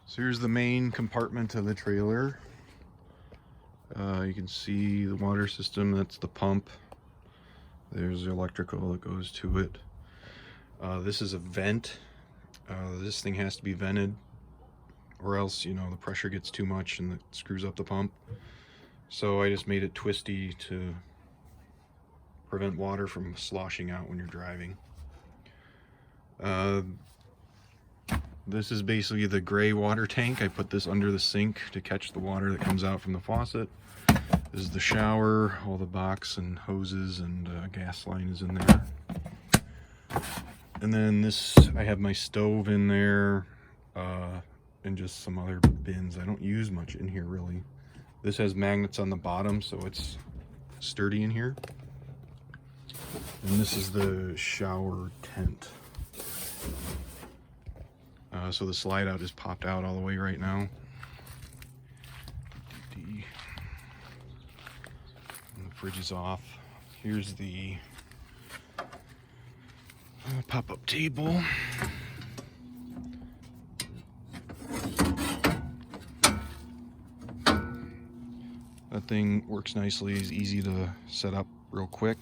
So here's the main compartment of the trailer. You can see the water system, that's the pump. There's the electrical that goes to it. This is a vent. This thing has to be vented, or else, you know, the pressure gets too much and it screws up the pump. So I just made it twisty to prevent water from sloshing out when you're driving. This is basically the gray water tank. I put this under the sink to catch the water that comes out from the faucet. This is the shower, all the box and hoses and gas line is in there. And then this, I have my stove in there and just some other bins. I don't use much in here really. This has magnets on the bottom, so it's sturdy in here. And this is the shower tent. So the slide out is popped out all the way right now. And the fridge is off. Here's the pop-up table. That thing works nicely, is easy to set up real quick.